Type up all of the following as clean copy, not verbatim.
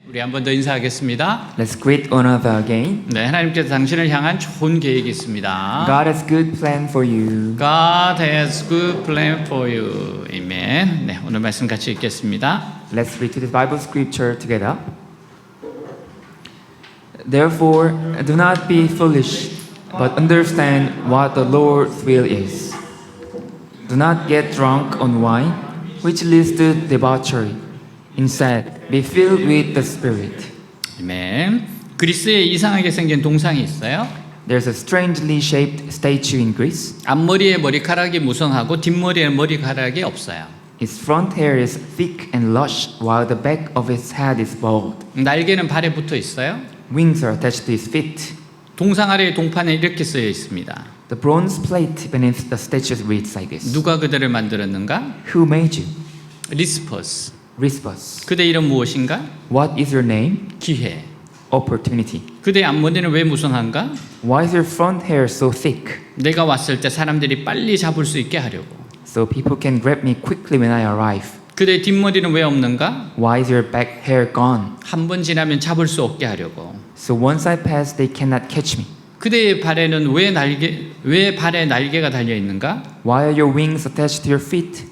우리 한 번 더 인사하겠습니다. Let's greet one another again. 네, 하나님께서 당신을 향한 좋은 계획이 있습니다. God has good plan for you. God has good plan for you. 아멘. 네, 오늘 말씀 같이 읽겠습니다. Let's read to the Bible scripture together. Therefore, do not be foolish, but understand what the Lord's will is. Do not get drunk on wine, which leads to debauchery. Instead, be filled with the Spirit. 아멘. 그리스에 이상하게 생긴 동상이 있어요. There's a strangely shaped statue in Greece. 앞머리에 머리카락이 무성하고 뒷머리에 머리카락이 없어요. Its front hair is thick and lush, while the back of its head is bald. 날개는 발에 붙어 있어요. Wings are attached to its feet. 동상 아래의 동판에 이렇게 쓰여 있습니다. The bronze plate beneath the statue reads like this. 누가 그들을 만들었는가? Who made you? 리스퍼스. Rispus. 그대 이름 무엇인가? What is your name? 기회. Opportunity. 그대의 앞머리는 왜 무성한가? Why is your front hair so thick? 내가 왔을 때 사람들이 빨리 잡을 수 있게 하려고. So people can grab me quickly when I arrive. 그대의 뒷머리는 왜 없는가? Why is your back hair gone? 한 번 지나면 잡을 수 없게 하려고. So once I pass, they cannot catch me. 그대의 발에는 왜 발에 날개가 달려 있는가? Why are your wings attached to your feet?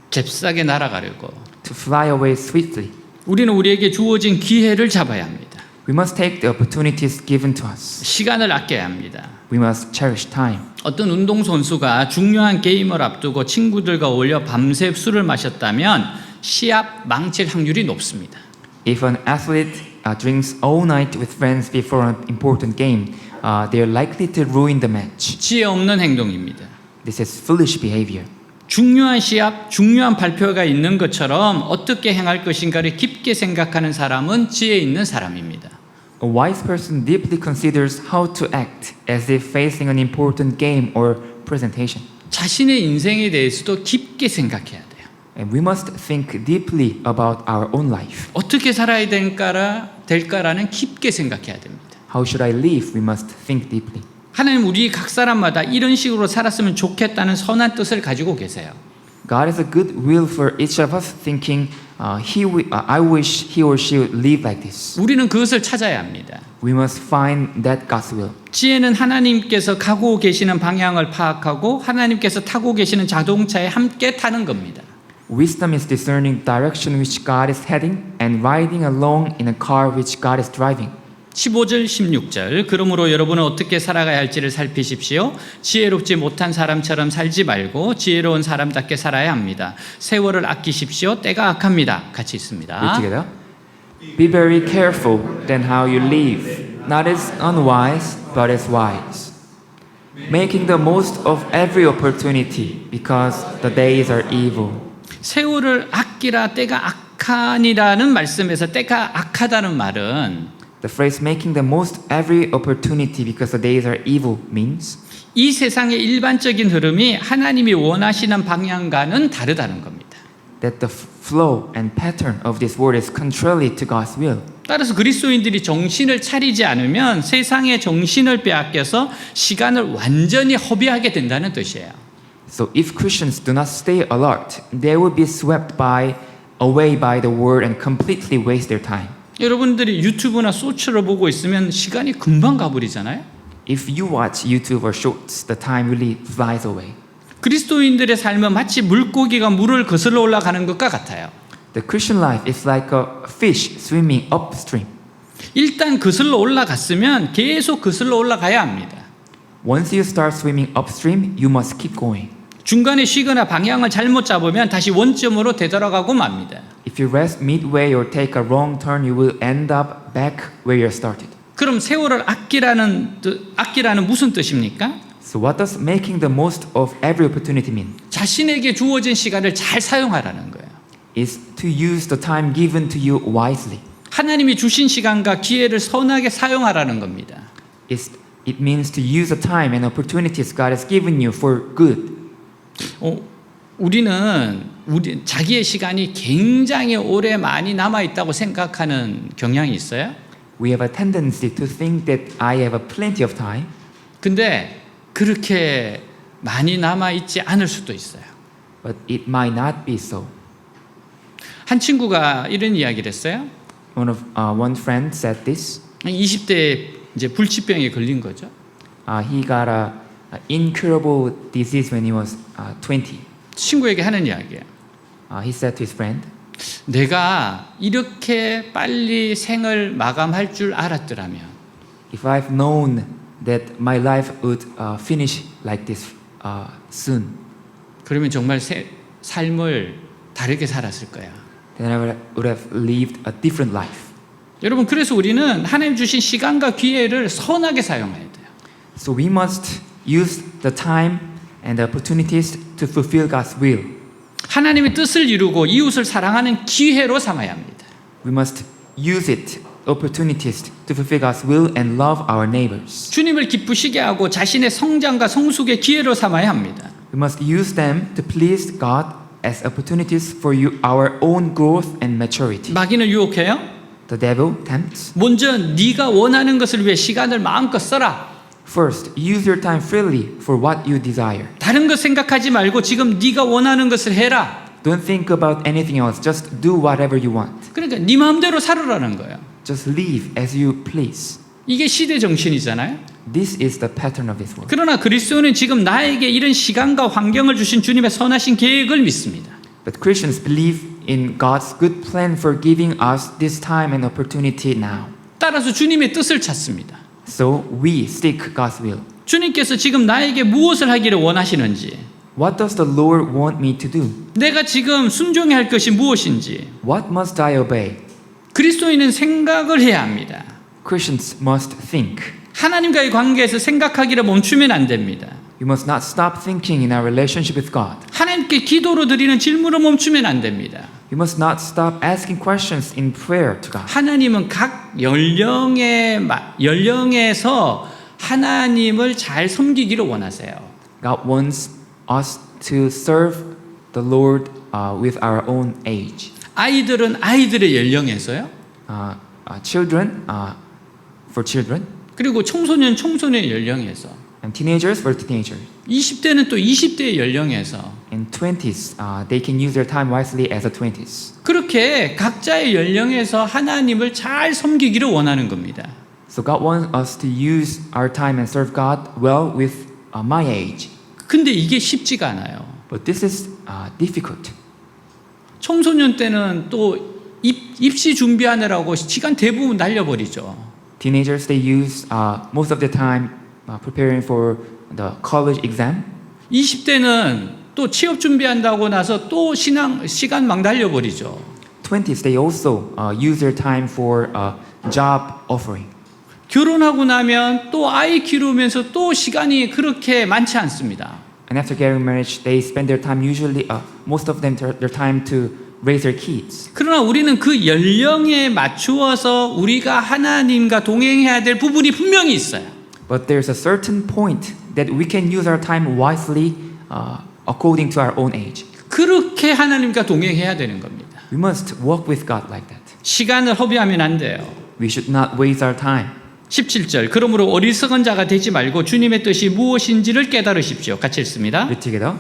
잽싸게 날아가려고. To fly away swiftly. 우리는 우리에게 주어진 기회를 잡아야 합니다. We must take the opportunities given to us. 시간을 아껴야 합니다. We must cherish time. 어떤 운동선수가 중요한 게임을 앞두고 친구들과 어울려 밤새 술을 마셨다면 시합 망칠 확률이 높습니다. If an athlete drinks all night with friends before an important game, they are likely to ruin the match. 지혜 없는 행동입니다. This is foolish behavior. 중요한 시합, 중요한 발표가 있는 것처럼 어떻게 행할 것인가를 깊게 생각하는 사람은 지혜 있는 사람입니다. A wise person deeply considers how to act as if facing an important game or presentation. 자신의 인생에 대해서도 깊게 생각해야 돼요. And we must think deeply about our own life. 어떻게 살아야 될까라는 깊게 생각해야 됩니다. How should I live? We must think deeply. 하나님 우리 각 사람마다 이런 식으로 살았으면 좋겠다는 선한 뜻을 가지고 계세요. God has a good will for each of us, thinking, I wish he or she would live like this. 우리는 그것을 찾아야 합니다. We must find that God's will. 지혜는 하나님께서 가고 계시는 방향을 파악하고 하나님께서 타고 계시는 자동차에 함께 타는 겁니다. Wisdom is discerning direction which God is heading and riding along in a car which God is driving. 15절 16절 그러므로 여러분은 어떻게 살아가야 할지를 살피십시오. 지혜롭지 못한 사람처럼 살지 말고 지혜로운 사람답게 살아야 합니다. 세월을 아끼십시오. 때가 악합니다. 같이 있습니다. Read together. Be very careful then how you live, not as unwise but as wise, making the most of every opportunity because the days are evil. 세월을 아끼라 때가 악하니라는 말씀에서 때가 악하다는 말은 The phrase making the most every opportunity because the days are evil means 이 세상의 일반적인 흐름이 하나님이 원하시는 방향과는 다르다는 겁니다. that the flow and pattern of this world is contrary to God's will. 따라서 그리스도인들이 정신을 차리지 않으면 세상의 정신을 빼앗겨서 시간을 완전히 허비하게 된다는 뜻이에요. So if Christians do not stay alert, they will be swept away by the world and completely waste their time. 여러분들이 유튜브나 쇼츠를 보고 있으면 시간이 금방 가버리잖아요. If you watch YouTube or shorts, the time really flies away. 그리스도인들의 삶은 마치 물고기가 물을 거슬러 올라가는 것과 같아요. The Christian life is like a fish swimming upstream. 일단 거슬러 올라갔으면 계속 거슬러 올라가야 합니다. Once you start swimming upstream, you must keep going. 중간에 쉬거나 방향을 잘못 잡으면 다시 원점으로 되돌아가고 맙니다. If you rest midway or take a wrong turn, you will end up back where you started. 그럼 세월을 아끼라는 무슨 뜻입니까? So what does making the most of every opportunity mean? 자신에게 주어진 시간을 잘 사용하라는 거예요. Is to use the time given to you wisely. 하나님이 주신 시간과 기회를 선하게 사용하라는 겁니다. It means to use the time and opportunities God has given you for good. 우리는 자기의 시간이 굉장히 오래 많이 남아 있다고 생각하는 경향이 있어요. We have a tendency to think that I have a plenty of time. 근데 그렇게 많이 남아 있지 않을 수도 있어요. But it might not be so. 한 친구가 이런 이야기를 했어요. one friend said this. 20대에 이제 불치병에 걸린 거죠. He got a incurable disease when he was 20. 친구에게 하는 이야기예요. He said to his friend, 내가 이렇게 빨리 생을 마감할 줄 알았더라면 if I've known that my life would finish like this soon, 그러면 정말 삶을 다르게 살았을 거야. then I would have lived a different life. 여러분, 그래서 우리는 하나님 주신 시간과 기회를 선하게 사용해야 돼요. So we must use the time and the opportunities to fulfill God's will. 하나님의 뜻을 이루고 이웃을 사랑하는 기회로 삼아야 합니다. We must use it, opportunities to fulfill God's will and love our neighbors. 주님을 기쁘시게 하고 자신의 성장과 성숙의 기회로 삼아야 합니다. We must use them to please God as opportunities for our own growth and maturity. 마귀는 유혹해요. The devil tempts. 먼저 네가 원하는 것을 위해 시간을 마음껏 써라. First, use your time freely for what you desire. 다른 것 생각하지 말고 지금 네가 원하는 것을 해라. Don't think about anything else. Just do whatever you want. 그러니까 네 마음대로 살으라는 거예요. Just live as you please. 이게 시대 정신이잖아요. This is the pattern of this world. 그러나 그리스도는 지금 나에게 이런 시간과 환경을 주신 주님의 선하신 계획을 믿습니다. But Christians believe in God's good plan for giving us this time and opportunity now. 따라서 주님의 뜻을 찾습니다. So we seek God's will. 주님께서 지금 나에게 무엇을 하기를 원하시는지, What does the Lord want me to do? 내가 지금 순종해야 할 것이 무엇인지, What must I obey? 그리스도인은 생각을 해야 합니다. Christians must think. 하나님과의 관계에서 생각하기를 멈추면 안 됩니다. We must not stop thinking in our relationship with God. 하나님께 기도로 드리는 질문을 멈추면 안 됩니다. We must not stop asking questions in prayer to God. 하나님은 각 연령에서 하나님을 잘 섬기기를 원하세요. God wants us to serve the Lord with our own age. 아이들은 아이들의 연령에서요. Children for children, 그리고 청소년의 연령에서. and teenagers for teenagers. 20대는 또 20대의 연령에서. In 20s, they can use their time wisely as a 20s. 그렇게 각자의 연령에서 하나님을 잘 섬기기를 원하는 겁니다. So God wants us to use our time and serve God well with my age. 근데 이게 쉽지가 않아요. But this is difficult. 청소년 때는 또 입시 준비하느라고 시간 대부분 날려버리죠. Teenagers, they use most of the time preparing for the college exam. 20대는 또 취업 준비한다고 나서 또 시간 막 날려버리죠. 20s, they also use their time for job offering. 결혼하고 나면 또 아이 키우면서 또 시간이 그렇게 많지 않습니다. And after getting married, they spend their time usually, most of them, their time to raise their kids. 그러나 우리는 그 연령에 맞추어서 우리가 하나님과 동행해야 될 부분이 분명히 있어요. But there's a certain point that we can use our time wisely according to our own age. 그렇게 하나님과 동행해야 되는 겁니다. We must walk with God like that. 시간을 허비하면 안 돼요. We should not waste our time. 17절. 그러므로 어리석은 자가 되지 말고 주님의 뜻이 무엇인지를 깨달으십시오. 같이 읽습니다. Read together.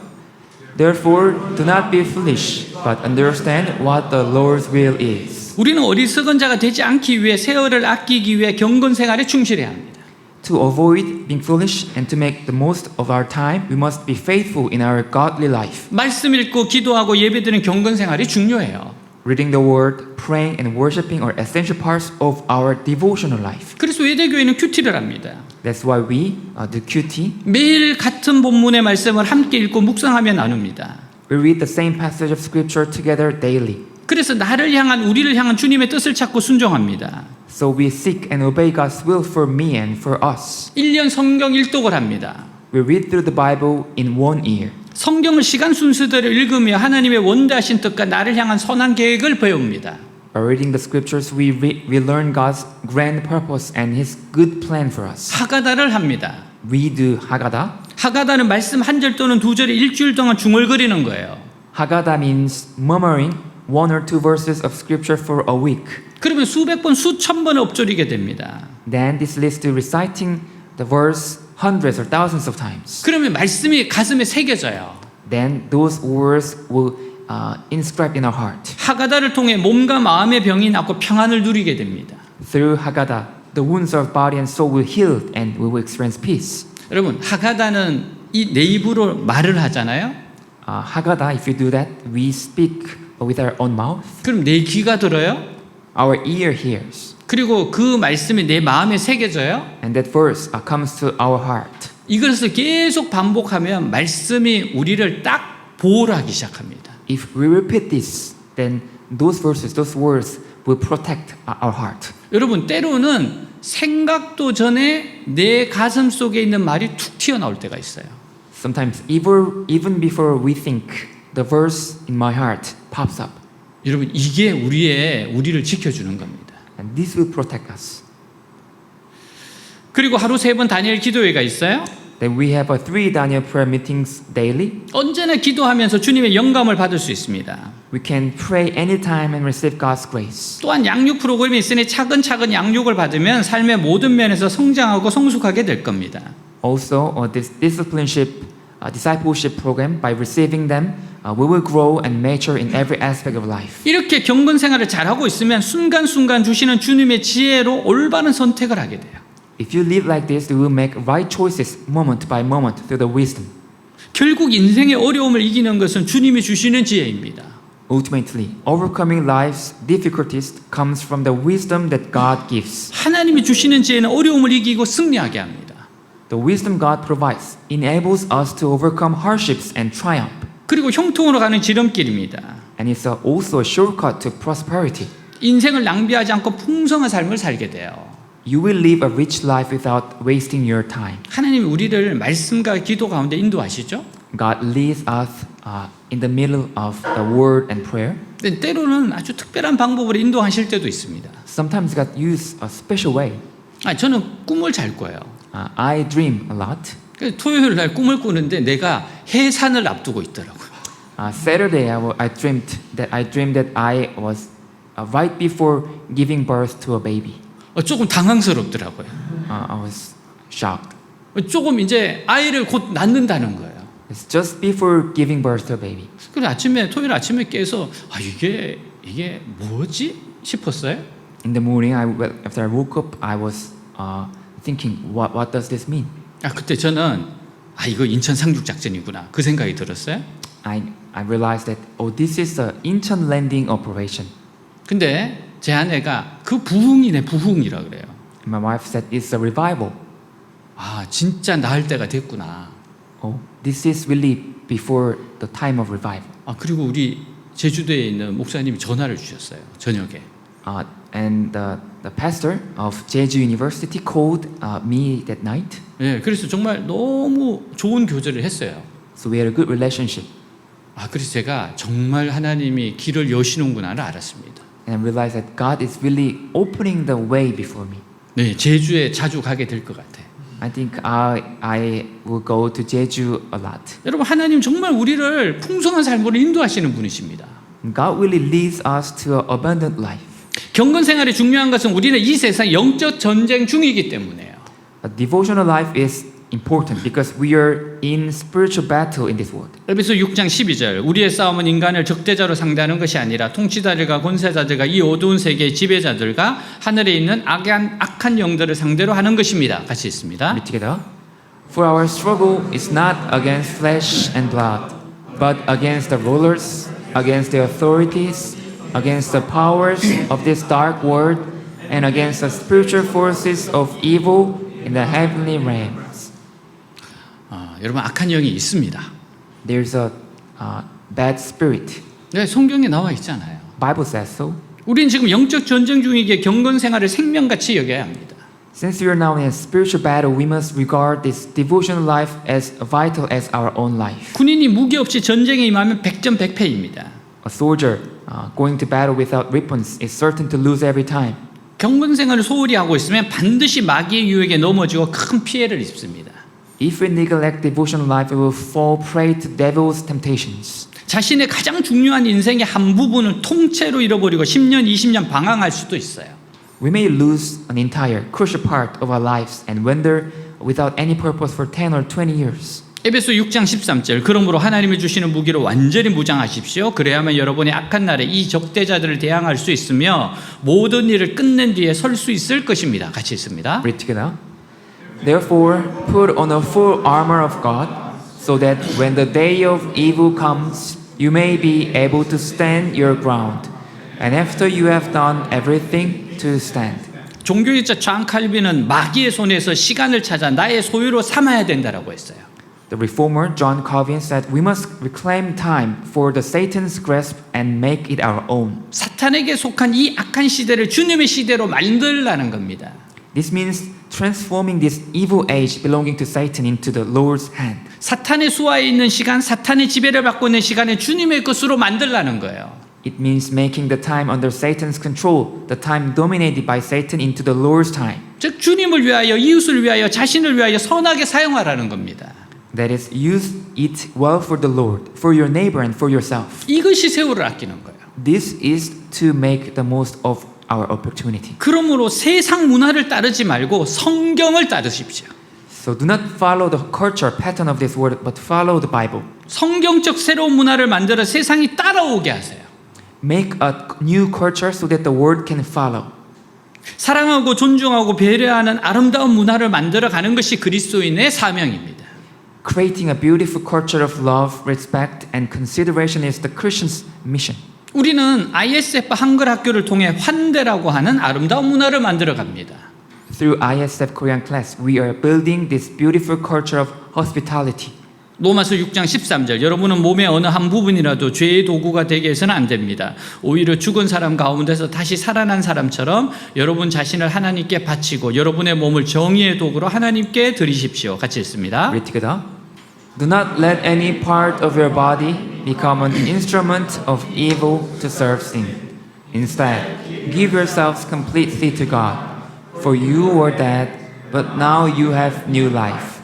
Therefore, do not be foolish, but understand what the Lord's will is. 우리는 어리석은 자가 되지 않기 위해 세월을 아끼기 위해 경건 생활에 충실해야 합니다. To avoid being foolish and to make the most of our time, we must be faithful in our godly life. 말씀 읽고 기도하고 예배드리는 경건 생활이 중요해요. Reading the word, praying and worshiping are essential parts of our devotional life. 그래서 외대교회는 큐티를 합니다. That's why we do QT. 매일 같은 본문의 말씀을 함께 읽고 묵상하며 나눕니다. We read the same passage of scripture together daily. 그래서 우리를 향한 주님의 뜻을 찾고 순종합니다. So we seek and obey God's will for me and for us. 1년 성경 일독을 합니다. We read through the Bible in 1 year. 성경을 시간 순서대로 읽으며 하나님의 원대하신 뜻과 나를 향한 선한 계획을 배웁니다. By reading the scriptures, we learn God's grand purpose and His good plan for us. 하가다를 합니다. We do Haggadah. 하가다는 말씀 한 절 또는 두 절에 일주일 동안 중얼거리는 거예요. Haggadah means murmuring one or two verses of scripture for a week. 그러면 수백 번, 수천 번 엎조리게 됩니다. Then this leads to reciting the verse hundreds or thousands of times. 그러면 말씀이 가슴에 새겨져요. Then those words will inscribed in our heart. 하가다를 통해 몸과 마음의 병이 낫고 평안을 누리게 됩니다. Through Haggadah, the wounds of body and soul will heal and we will experience peace. 여러분, 하가다는 이 내 입으로 말을 하잖아요. Haggadah, if you do that, we speak with our own mouth. 그럼 내 귀가 들어요. Our ear hears. 그리고 그 말씀이 내 마음에 새겨져요. And that verse comes to our heart. 이것을 계속 반복하면 말씀이 우리를 딱 보호하기 시작합니다. If we repeat this, then those verses, those words will protect our heart. 여러분, 때로는 생각도 전에 내 가슴 속에 있는 말이 툭 튀어나올 때가 있어요. Sometimes, even before we think, the verse in my heart pops up. 여러분, 이게 우리를 지켜주는 겁니다. And this will protect us. 그리고 하루 3번 다니엘 기도회가 있어요. Then we have 3 Daniel prayer meetings daily. 언제나 기도하면서 주님의 영감을 받을 수 있습니다. We can pray anytime and receive God's grace. 또한 양육 프로그램이 있으니 차근차근 양육을 받으면 삶의 모든 면에서 성장하고 성숙하게 될 겁니다. Also, this discipleship program, by receiving them, we will grow and mature in every aspect of life. 이렇게 경건 생활을 잘하고 있으면 순간순간 주시는 주님의 지혜로 올바른 선택을 하게 돼요. If you live like this, you will make right choices moment by moment through the wisdom. 결국 인생의 어려움을 이기는 것은 주님이 주시는 지혜입니다. Ultimately, overcoming life's difficulties comes from the wisdom that God gives. 하나님이 주시는 지혜는 어려움을 이기고 승리하게 합니다. The wisdom God provides enables us to overcome hardships and triumph. 그리고 형통으로 가는 지름길입니다. And it's also a shortcut to prosperity. 인생을 낭비하지 않고 풍성한 삶을 살게 돼요. You will live a rich life without wasting your time. 하나님이 우리를 말씀과 기도 가운데 인도하시죠. God leads us in the middle of the word and prayer. 근데 때로는 아주 특별한 방법으로 인도하실 때도 있습니다. Sometimes God uses a special way. 저는 꿈을 잘 꿔요. I dream a lot. 그래서 토요일 날 꿈을 꾸는데 내가 해산을 앞두고 있더라고요. Saturday I dreamed that I was right before giving birth to a baby. 조금 당황스럽더라고요. I was shocked. 조금 이제 아이를 곧 낳는다는 거예요. It's just before giving birth to a baby. 그래서 토요일 아침에 깨서 이게 뭐지 싶었어요. In the morning, after I woke up, I was thinking, what does this mean? 그때 저는 이거 인천 상륙 작전이구나 그 생각이 들었어요. I realized that this is the Incheon landing operation. 근데 제 아내가 그 부흥이네 부흥이라 그래요. My wife said it's a revival. 진짜 나을 때가 됐구나. This is really before the time of revival. 그리고 우리 제주도에 있는 목사님이 전화를 주셨어요. 저녁에. And the pastor of Jeju University called me that night. 예, 그래서 정말 너무 좋은 교제를 했어요. So we had a good relationship. 그래서 제가 정말 하나님이 길을 여시는구나를 알았습니다. And I realized that God is really opening the way before me. 네, 제주에 자주 가게 될 것 같아요. I think I will go to Jeju a lot. 여러분, 하나님 정말 우리를 풍성한 삶으로 인도하시는 분이십니다. God really leads us to an abundant life. 경건 생활이 중요한 것은 우리는 이 세상 영적 전쟁 중이기 때문에요. A devotional life is important because we are in spiritual battle in this world. 에베소 6장 12절 우리의 싸움은 인간을 적대자로 상대하는 것이 아니라 통치자들과 권세자들과 이 어두운 세계의 지배자들과 하늘에 있는 악한 영들을 상대로 하는 것입니다. 같이 있습니다. Read together. For our struggle is not against flesh and blood, but against the rulers, against the authorities, against the powers of this dark world, and against the spiritual forces of evil in the heavenly realms. 여러분, 악한 영이 있습니다. There's a bad spirit. 네, 성경에 나와 있잖아요. Bible says so. 우리는 지금 영적 전쟁 중이기에 경건 생활을 생명같이 여겨야 합니다. Since we are now in a spiritual battle, we must regard this devotional life as vital as our own life. 군인이 무기 없이 전쟁에 임하면 백전백패입니다. A soldier going to battle without weapons is certain to lose every time. 경건 생활을 소홀히 하고 있으면 반드시 마귀의 유혹에 넘어지고 큰 피해를 입습니다. If we neglect devotional life, we will fall prey to devil's temptations. 자신의 가장 중요한 인생의 한 부분을 통째로 잃어버리고 10년, 20년 방황할 수도 있어요. We may lose an entire crucial part of our lives and wander without any purpose for 10 or 20 years. 에베소 6장 13절 그러므로 하나님이 주시는 무기로 완전히 무장하십시오. 그래야만 여러분이 악한 날에 이 적대자들을 대항할 수 있으며 모든 일을 끝낸 뒤에 설 수 있을 것입니다. 같이 있습니다. Read together. Therefore, put on the full armor of God, so that when the day of evil comes, you may be able to stand your ground. And after you have done everything, to stand. 종교학자 존 칼빈은 마귀의 손에서 시간을 찾아 나의 소유로 삼아야 된다라고 했어요. The reformer John Calvin said, "We must reclaim time for the Satan's grasp and make it our own." 사탄에게 속한 이 악한 시대를 주님의 시대로 만들라는 겁니다. This means transforming this evil age belonging to Satan into the Lord's hand. 사탄의 수하에 있는 시간, 사탄의 지배를 받고 있는 시간을 주님의 것으로 만들라는 거예요. It means making the time under Satan's control, the time dominated by Satan, into the Lord's time. 즉 주님을 위하여, 이웃을 위하여, 자신을 위하여 선하게 사용하라는 겁니다. That is, use it well for the Lord, for your neighbor and for yourself. 이것이 세월을 아끼는 거예요. This is to make the most of our opportunity. 그러므로 세상 문화를 따르지 말고 성경을 따르십시오. So do not follow the culture pattern of this world, but follow the Bible. 성경적 새로운 문화를 만들어 세상이 따라오게 하세요. Make a new culture so that the world can follow. 사랑하고 존중하고 배려하는 아름다운 문화를 만들어 가는 것이 그리스도인의 사명입니다. Creating a beautiful culture of love, respect, and consideration is the Christian's mission. 우리는 ISF 한글 학교를 통해 환대라고 하는 아름다운 문화를 만들어 갑니다. Through ISF Korean class, we are building this beautiful culture of hospitality. 로마서 6장 13절 여러분은 몸의 어느 한 부분이라도 죄의 도구가 되게 해서는 안 됩니다. 오히려 죽은 사람 가운데서 다시 살아난 사람처럼 여러분 자신을 하나님께 바치고 여러분의 몸을 정의의 도구로 하나님께 드리십시오. 같이 읽습니다. Read together. Do not let any part of your body become an instrument of evil to serve sin. Instead, give yourselves completely to God. For you were dead, but now you have new life.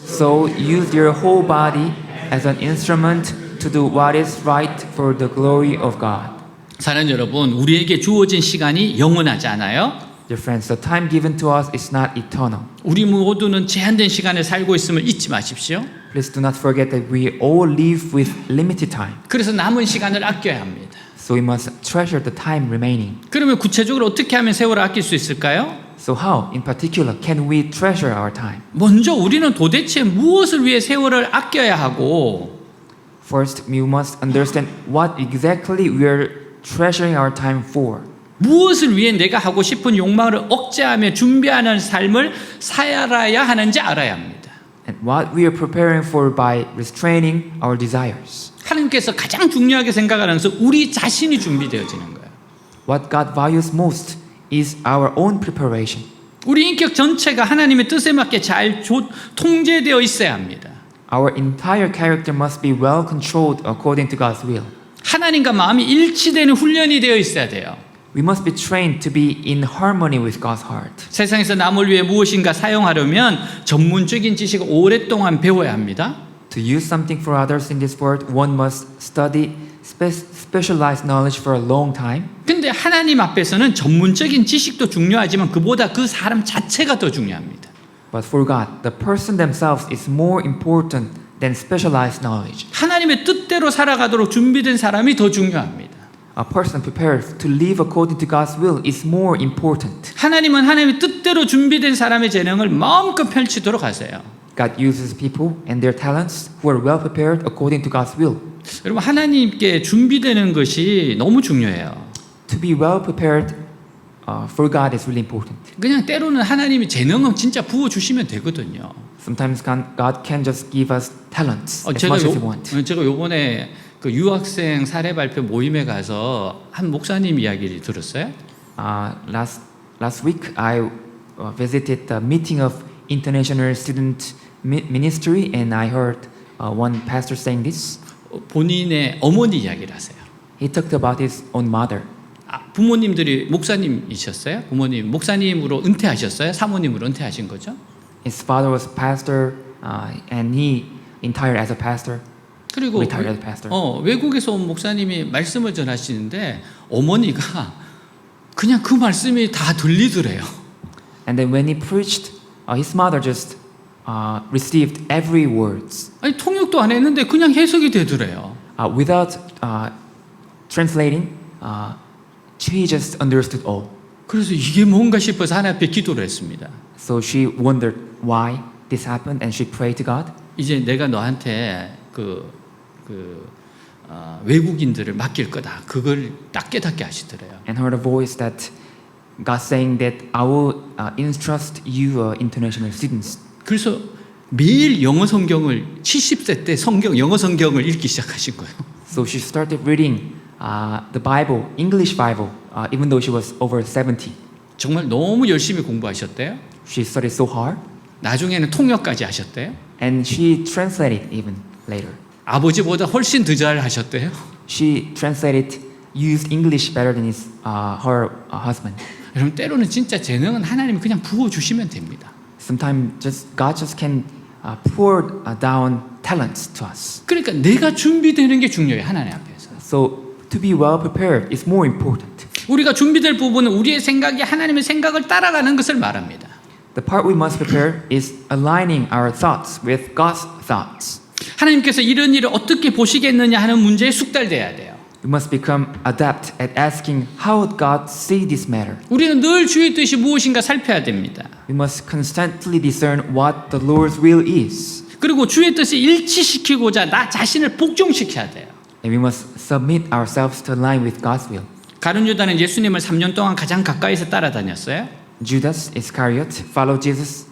So use your whole body as an instrument to do what is right for the glory of God. 사랑하는 여러분, 우리에게 주어진 시간이 영원하지 않아요? Dear friends, the time given to us is not eternal. 우리 모두는 제한된 시간을 살고 있음을 잊지 마십시오. Please do not forget that we all live with limited time. 그래서 남은 시간을 아껴야 합니다. So we must treasure the time remaining. 그러면 구체적으로 어떻게 하면 세월을 아낄 수 있을까요? So how, in particular, can we treasure our time? 먼저 우리는 도대체 무엇을 위해 세월을 아껴야 하고 First, we must understand what exactly we are treasuring our time for. 무엇을 위해 내가 하고 싶은 욕망을 억제하며 준비하는 삶을 살아야 하는지 알아야 합니다. And what we are preparing for by restraining our desires. 하나님께서 가장 중요하게 생각하는 것은 우리 자신이 준비되어지는 거예요. What God values most is our own preparation. 우리 인격 전체가 하나님의 뜻에 맞게 잘 통제되어 있어야 합니다. Our entire character must be well controlled according to God's will. 하나님과 마음이 일치되는 훈련이 되어 있어야 돼요. We must be trained to be in harmony with God's heart. 세상에서 남을 위해 무엇인가 사용하려면 전문적인 지식을 오랫동안 배워야 합니다. To use something for others in this world, one must study specialized knowledge for a long time. 근데 하나님 앞에서는 전문적인 지식도 중요하지만 그보다 그 사람 자체가 더 중요합니다. But for God, the person themselves is more important than specialized knowledge. 하나님의 뜻대로 살아가도록 준비된 사람이 더 중요합니다. A person prepared to live according to God's will is more important. 하나님은 하나님의 뜻대로 준비된 사람의 재능을 마음껏 펼치도록 하세요. God uses people and their talents who are well prepared according to God's will. 여러분 하나님께 준비되는 것이 너무 중요해요. To be well prepared for God is really important. 그냥 때로는 하나님이 재능은 진짜 부어주시면 되거든요. Sometimes God can just give us talents as much as He wants. 제가 요번에 그 유학생 사례 발표 모임에 가서 한 목사님 이야기를 들었어요. Last week I visited the meeting of International Student Ministry and I heard one pastor saying this. 본인의 어머니 이야기를 하세요. He talked about his own mother. 부모님들이 목사님이셨어요? 부모님 목사님으로 은퇴하셨어요? 사모님으로 은퇴하신 거죠? His father was a pastor and he retired as a pastor. 그리고 retired as a pastor. 외국에서 온 목사님이 말씀을 전하시는데 어머니가 그냥 그 말씀이 다 들리더래요. And then when he preached, his mother just received every words 아니 통역도 안 했는데 그냥 해석이 되더래요. without translating. She just understood all. 그래서 이게 뭔가 싶어서 하나님 앞에 기도를 했습니다. So she wondered why this happened, and she prayed to God. 이제 내가 너한테 외국인들을 맡길 거다. 그걸 딱 깨닫게 하시더래요. And heard a voice that God saying that I will entrust you international students. 그래서 매일 영어 성경을 70세 때 영어 성경을 읽기 시작하신 거예요. So she started reading the Bible, English Bible, even though she was over 70. 정말 너무 열심히 공부하셨대요. She studied so hard, 나중에는 통역까지 하셨대요. and she translated even later. 아버지보다 훨씬 더 잘 하셨대요. She translated, used English better than her husband. 여러분 때로는 진짜 재능은 하나님이 그냥 부어주시면 됩니다. Sometimes God just can pour down talents to us. 그러니까 내가 준비되는 게 중요해요. 하나님 앞에서. So to be well prepared is more important. 우리가 준비될 부분은 우리의 생각이 하나님의 생각을 따라가는 것을 말합니다. The part we must prepare is aligning our thoughts with God's thoughts. 하나님께서 이런 일을 어떻게 보시겠느냐 하는 문제에 숙달돼야 돼요. We must become adept at asking how would God see this matter. 우리는 늘 주의 뜻이 무엇인가 살펴야 됩니다. We must constantly discern what the Lord's will is. 그리고 주의 뜻을 일치시키고자 나 자신을 복종시켜야 돼요. And we must submit ourselves to align with God's will. 가룟 유다는 예수님을 3년 동안 가장 가까이서 따라다녔어요. Judas Iscariot followed Jesus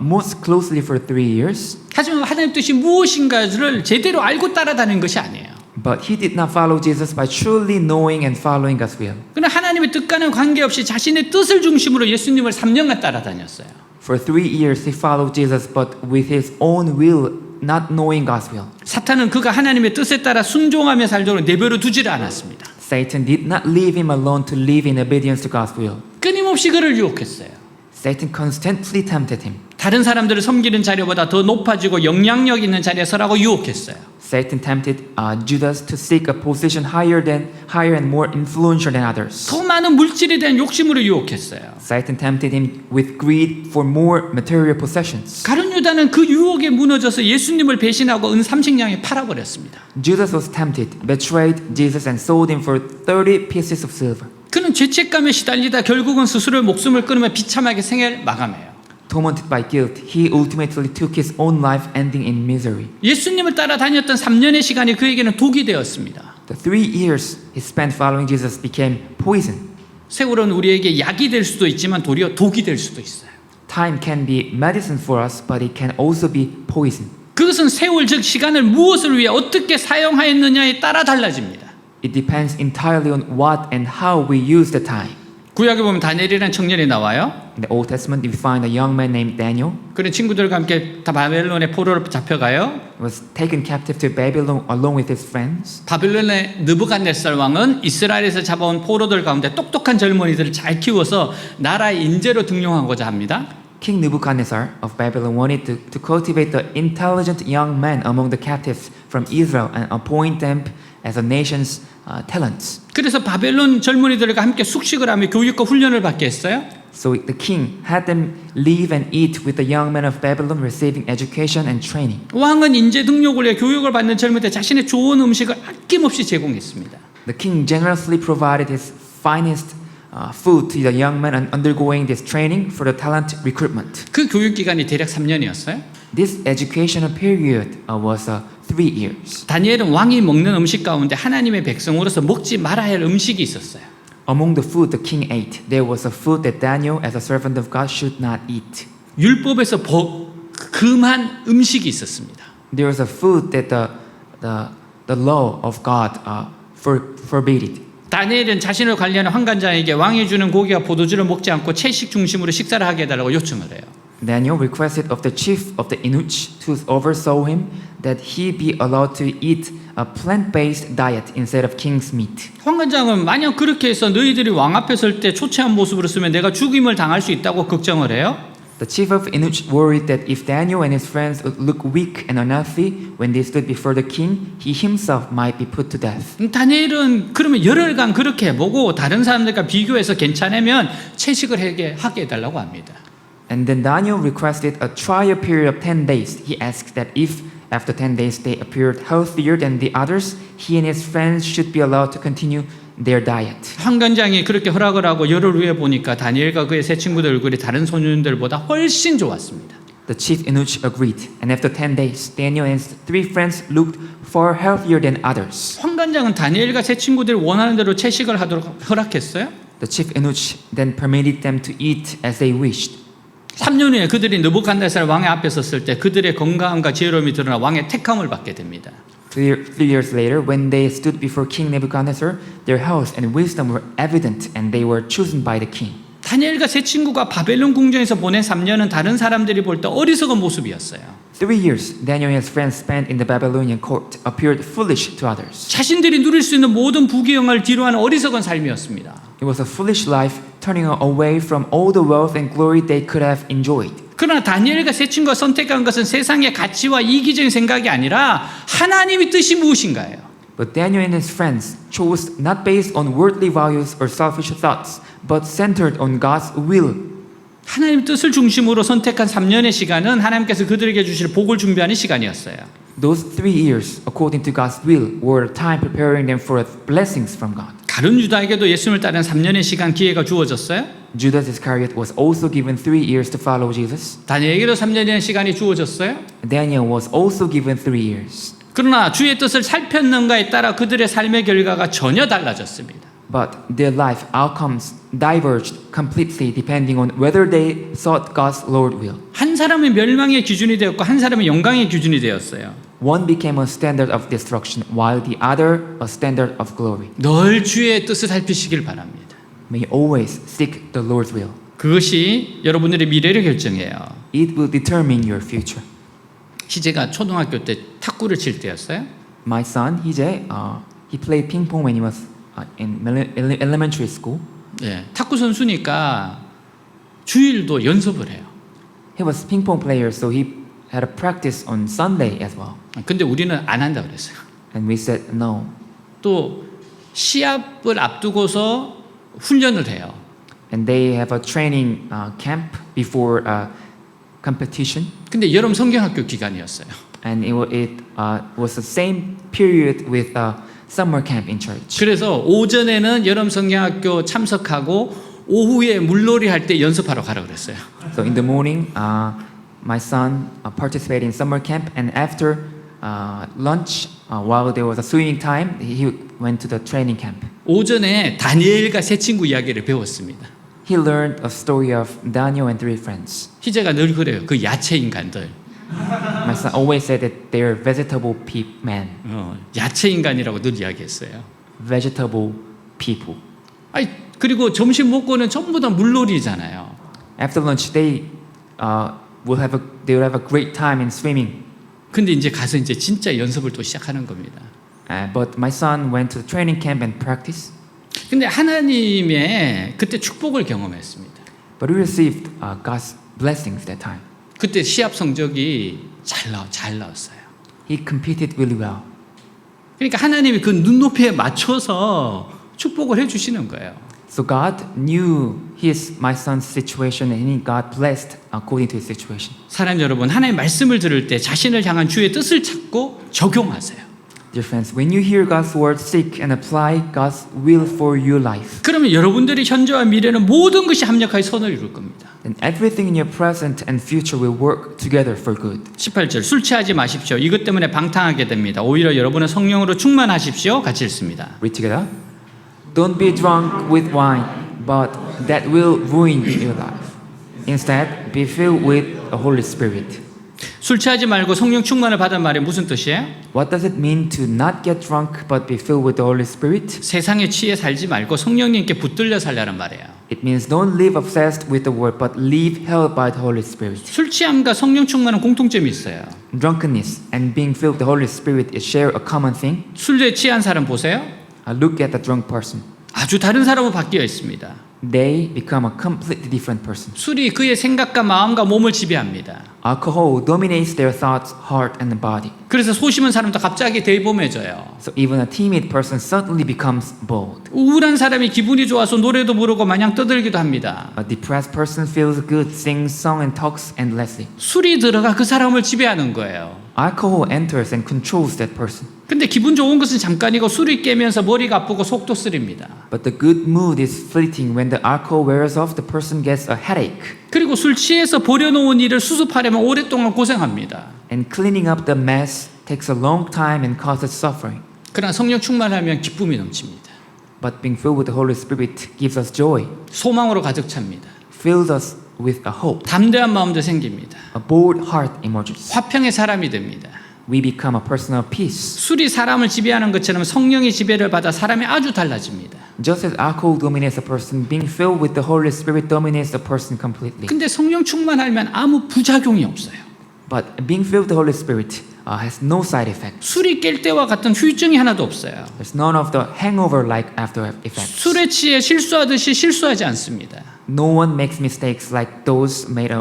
most closely for 3 years, 하지만 하나님 뜻이 무엇인가를 제대로 알고 따라다니는 것이 아니에요. but he did not follow Jesus by truly knowing and following God's will. 그러나 하나님의 뜻과는 관계없이 자신의 뜻을 중심으로 예수님을 3년간 따라다녔어요. For 3 years he followed Jesus, but with his own will, not knowing God's will. 사탄은 그가 하나님의 뜻에 따라 순종하며 살도록 내버려 두지를 않았습니다. Satan did not leave him alone to live in obedience to God's will. 끊임없이 그를 유혹했어요. Satan constantly tempted him. 다른 사람들을 섬기는 자리보다 더 높아지고 영향력 있는 자리에 서라고 유혹했어요. Satan tempted Judas to seek a position higher and more influential than others. 더 많은 물질에 대한 욕심으로 유혹했어요. Satan tempted him with greed for more material possessions. 가룟 유다는 그 유혹에 무너져서 예수님을 배신하고 은 30냥에 팔아버렸습니다. Judas was tempted, betrayed Jesus, and sold him for 30 pieces of silver. 그는 죄책감에 시달리다 결국은 스스로의 목숨을 끊으며 비참하게 생애를 마감해요. Tormented by guilt, he ultimately took his own life, ending in misery. 예수님을 따라다녔던 3년의 시간이 그에게는 독이 되었습니다. The 3 years he spent following Jesus became poison. 세월은 우리에게 약이 될 수도 있지만 도리어 독이 될 수도 있어요. Time can be medicine for us, but it can also be poison. 그것은 세월 즉 시간을 무엇을 위해 어떻게 사용하였느냐에 따라 달라집니다. It depends entirely on what and how we use the time. 구약에 보면 다니엘이라는 청년이 나와요. In the Old Testament, we find a young man named Daniel. 그는 친구들과 함께 다 바벨론의 포로로 잡혀가요. He was taken captive to Babylon along with his friends. 바벨론의 느부갓네살 왕은 이스라엘에서 잡아온 포로들 가운데 똑똑한 젊은이들을 잘 키워서 나라의 인재로 등용하고자 합니다. King Nebuchadnezzar of Babylon wanted to cultivate the intelligent young men among the captives from Israel and appoint them as a nation's talents. 그래서 바벨론 젊은이들과 함께 숙식을 하며 교육과 훈련을 받게 했어요. So the king had them live and eat with the young men of Babylon, receiving education and training. 왕은 인재 등록을 위해 교육을 받는 젊은이들 자신의 좋은 음식을 아낌없이 제공했습니다. The king generously provided his finest food to the young men undergoing this training for the talent recruitment. 그 교육 기간이 대략 3년이었어요. This educational period was 3 years. 다니엘은 왕이 먹는 음식 가운데 하나님의 백성으로서 먹지 말아야 할 음식이 있었어요. Among the food the king ate, there was a food that Daniel, as a servant of God, should not eat. 율법에서 금한 음식이 있었습니다. There was a food that the law of God forbade. 다니엘은 자신을 관리하는 환관장에게 왕이 주는 고기와 포도주를 먹지 않고 채식 중심으로 식사를 하게 해달라고 요청을 해요. Daniel requested of the chief of the eunuchs to oversaw him that he be allowed to eat a plant-based diet instead of king's meat. 환관장은 만약 그렇게 해서 너희들이 왕 앞에 설 때 초췌한 모습으로 쓰면 내가 죽임을 당할 수 있다고 걱정을 해요. The chief of eunuchs worried that if Daniel and his friends would look weak and unhealthy when they stood before the king, he himself might be put to death. 다니엘은 그러면 열흘간 그렇게 해보고 다른 사람들과 비교해서 괜찮으면 채식을 하게 해달라고 합니다. And then Daniel requested a trial period of 10 days. He asked that if after 10 days they appeared healthier than the others, he and his friends should be allowed to continue their diet. 환관장이 그렇게 허락을 하고 열흘 후에 보니까 다니엘과 그의 세 친구들 얼굴이 다른 소년들보다 훨씬 좋았습니다. The chief eunuch agreed, and after 10 days, Daniel and his 3 friends looked far healthier than others. 환관장은 다니엘과 세 친구들이 원하는 대로 채식을 하도록 허락했어요. The chief eunuch then permitted them to eat as they wished. 3년 후에 그들이 느부갓네살 왕의 앞에 섰을 때 그들의 건강함과 지혜로움이 드러나 왕의 택함을 받게 됩니다. 3 years later, when they stood before King Nebuchadnezzar, their health and wisdom were evident, and they were chosen by the king. 다니엘과 세 친구가 바벨론 궁정에서 보낸 3년은 다른 사람들이 볼 때 어리석은 모습이었어요. 3 years Daniel and his friends spent in the Babylonian court appeared foolish to others. 자신들이 누릴 수 있는 모든 부귀영화를 뒤로하는 어리석은 삶이었습니다. It was a foolish life, turning away from all the wealth and glory they could have enjoyed. 그러나 다니엘과 세 친구가 선택한 것은 세상의 가치와 이기적인 생각이 아니라 하나님의 뜻이 무엇인가요? But Daniel and his friends chose not based on worldly values or selfish thoughts, but centered on God's will. 하나님 뜻을 중심으로 선택한 3년의 시간은 하나님께서 그들에게 주실 복을 준비하는 시간이었어요. Those 3 years, according to God's will, were time preparing them for blessings from God. 다른 유다에게도 예수님을 따르는 3년의 시간 기회가 주어졌어요. Judas Iscariot was also given 3 years to follow Jesus. 다니엘에게도 3년의 시간이 주어졌어요. Daniel was also given 3 years. 그러나 주의 뜻을 살폈는가에 따라 그들의 삶의 결과가 전혀 달라졌습니다. But their life outcomes diverged completely depending on whether they sought God's Lord will. 한 사람은 멸망의 기준이 되었고 한 사람은 영광의 기준이 되었어요. One became a standard of destruction, while the other a standard of glory. 늘 주의 뜻을 살피시길 바랍니다. May you always seek the Lord's will. 그것이 여러분들의 미래를 결정해요. It will determine your future. 희재가 초등학교 때 탁구를 칠 때였어요. My son, Hije, he played ping pong when he was in elementary school. 예, 탁구 선수니까 주일도 연습을 해요. He was ping pong player, so he had a practice on Sunday as well. 근데 우리는 안 한다 그랬어요. And we said no. 또 시합을 앞두고서 훈련을 해요. And they have a training camp before competition. 근데 여름 성경학교 기간이었어요. And it was the same period with summer camp in church. 그래서 오전에는 여름 성경학교 참석하고 오후에 물놀이 할 때 연습하러 가라 그랬어요. So in the morning, my son participated in summer camp, and after lunch, while there was a swimming time, he went to the training camp. 오전에 다니엘과 세 친구 이야기를 배웠습니다. He learned a story of Daniel and 3 friends. 희재가 늘 그래요. 그 야채 인간들. My son always said that they're vegetable men, 야채 인간이라고 늘 이야기했어요. vegetable people. 아니, 그리고 점심 먹고는 전부 다 물놀이잖아요. After lunch, they will have a great time in swimming. 근데 이제 가서 이제 진짜 연습을 또 시작하는 겁니다. But my son went to the training camp and practiced. 근데 하나님의 그때 축복을 경험했습니다. But we received God's blessings that time. 그때 시합 성적이 잘 나왔어요. He competed really well. 그러니까 하나님이 그 눈높이에 맞춰서 축복을 해주시는 거예요. So God knew my son's situation, and he got blessed according to his situation. 사랑 여러분, 하나님의 말씀을 들을 때 자신을 향한 주의 뜻을 찾고 적용하세요. Dear friends, when you hear God's word, seek and apply God's will for your life. 그러면 여러분들의 현재와 미래는 모든 것이 합력하여 선을 이룰 겁니다. And everything in your present and future will work together for good. 18절 술 취하지 마십시오. 이것 때문에 방탕하게 됩니다. 오히려 여러분은 성령으로 충만하십시오. 같이 읽습니다. Read together. Don't be drunk with wine, but that will ruin your life. Instead, be filled with the Holy Spirit. 술 취하지 말고 성령 충만을 받은 말이 무슨 뜻이에요? What does it mean to not get drunk but be filled with the Holy Spirit? 세상에 취해 살지 말고 성령님께 붙들려 살라는 말이에요. It means don't live obsessed with the word but live held by the Holy Spirit. 술 취함과 성령 충만은 공통점이 있어요. Drunkenness and being filled with the Holy Spirit share a common thing. 술에 취한 사람 보세요. Look at the drunk person. 아주 다른 사람으로 바뀌어 있습니다. They become a completely different person. 술이 그의 생각과 마음과 몸을 지배합니다. Alcohol dominates their thoughts, heart, and body. 그래서 소심한 사람도 갑자기 대범해져요. So even a timid person suddenly becomes bold. 우울한 사람이 기분이 좋아서 노래도 부르고 마냥 떠들기도 합니다. A depressed person feels good, sings song, and talks endlessly. 술이 들어가 그 사람을 지배하는 거예요. Alcohol enters and controls that person. 근데 기분 좋은 것은 잠깐이고 술이 깨면서 머리가 아프고 속도 쓰립니다. But the good mood is fleeting. When the alcohol wears off, the person gets a headache. 그리고 술 취해서 버려놓은 일을 수습하려면 오랫동안 고생합니다. And cleaning up the mess takes a long time and causes suffering. 그러나 성령 충만하면 기쁨이 넘칩니다. But being filled with the Holy Spirit gives us joy, 소망으로 가득 찹니다. fills us with a hope. 담대한 마음도 생깁니다. A bold heart emerges. 화평의 사람이 됩니다. We become a person of peace. 술이 사람을 지배하는 것처럼 성령의 지배를 받아 사람이 아주 달라집니다. Just as alcohol dominates a person, being filled with the Holy Spirit dominates a person completely. 근데 성령 충만하면 아무 부작용이 없어요. But being filled with the Holy Spirit has no side effect. 술이 깰 때와 같은 후유증이 하나도 없어요. There's none of the hangover-like after effects. 술에 취해 실수하듯이 실수하지 않습니다. No one makes mistakes like those made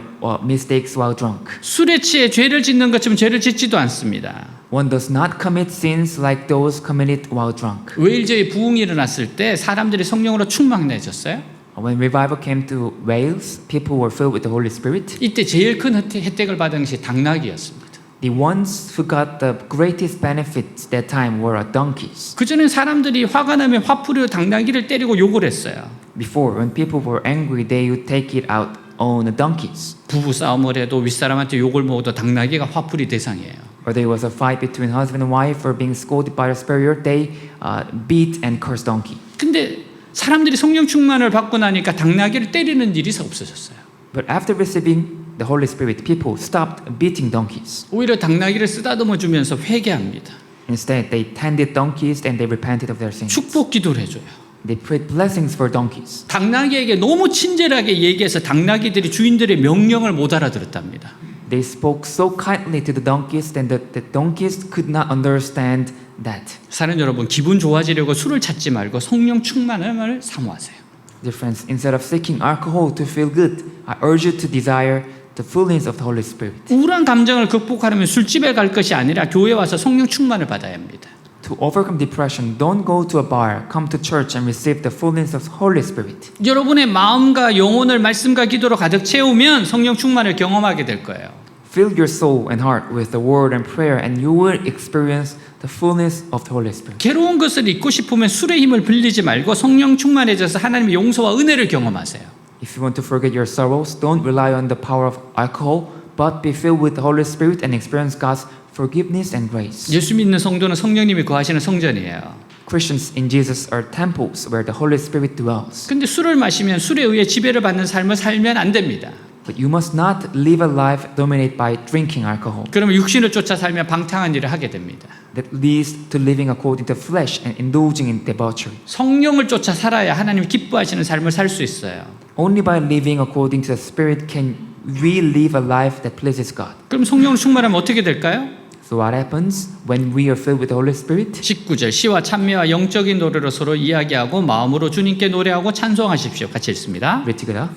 mistakes while drunk. 술에 취해 죄를 짓는 것처럼 죄를 짓지도 않습니다. One does not commit sins like those committed while drunk. 웨일즈에 부흥이 일어났을 때 사람들이 성령으로 충만해졌어요. When revival came to Wales, people were filled with the Holy Spirit. 이때 제일 큰 혜택을 받은 것이 당나귀였습니다. The ones who got the greatest benefits that time were donkeys. 그전엔 사람들이 화가 나면 화풀이로 당나귀를 때리고 욕을 했어요. Before, when people were angry, they would take it out on the donkeys. 부부 싸움을 해도 윗사람한테 욕을 먹어도 당나귀가 화풀이 대상이에요. Or there was a fight between husband and wife for being scolded by a superior, they beat and cursed donkey. 근데 사람들이 성령 충만을 받고 나니까 당나귀를 때리는 일이 없어졌어요. But after receiving the Holy Spirit, people stopped beating donkeys. 오히려 당나귀를 쓰다듬어 주면서 회개합니다. Instead, they tended donkeys and they repented of their sins. 축복 기도를 해줘요. They prayed blessings for donkeys. 당나귀에게 너무 친절하게 얘기해서 당나귀들이 주인들의 명령을 못 알아들었답니다. They spoke so kindly to the donkeys that the donkeys could not understand that. 사는 여러분, 기분 좋아지려고 술을 찾지 말고 성령 충만함을 사모하세요. Dear friends, instead of seeking alcohol to feel good, I urge you to desire the fullness of the Holy Spirit. 우울한 감정을 극복하려면 술집에 갈 것이 아니라 교회 와서 성령 충만을 받아야 합니다. To overcome depression, don't go to a bar, come to church and receive the fullness of Holy Spirit. 여러분의 마음과 영혼을 말씀과 기도로 가득 채우면 성령 충만을 경험하게 될 거예요. Fill your soul and heart with the word and prayer and you will experience the fullness of the Holy Spirit. 괴로운 것을 잊고 싶으면 술의 힘을 빌리지 말고 성령 충만해져서 하나님의 용서와 은혜를 경험하세요. If you want to forget your sorrows, don't rely on the power of alcohol, but be filled with the Holy Spirit and experience God's forgiveness and grace. 예수 믿는 성도는 성령님이 거하시는 성전이에요. Christians in Jesus are temples where the Holy Spirit dwells. 근데 술을 마시면 술에 의해 지배를 받는 삶을 살면 안 됩니다. But you must not live a life dominated by drinking alcohol. 그러면 육신을 쫓아 살면 방탕한 일을 하게 됩니다. That leads to living according to flesh and indulging in debauchery. 성령을 쫓아 살아야 하나님 기뻐하시는 삶을 살 수 있어요. Only by living according to the Spirit can we live a life that pleases God. 그럼 성령을 충만하면 어떻게 될까요? So what happens when we are filled with the Holy Spirit? 19절 시와 찬미와 영적인 노래로 서로 이야기하고 마음으로 주님께 노래하고 찬송하십시오. 같이 읽습니다. Read together.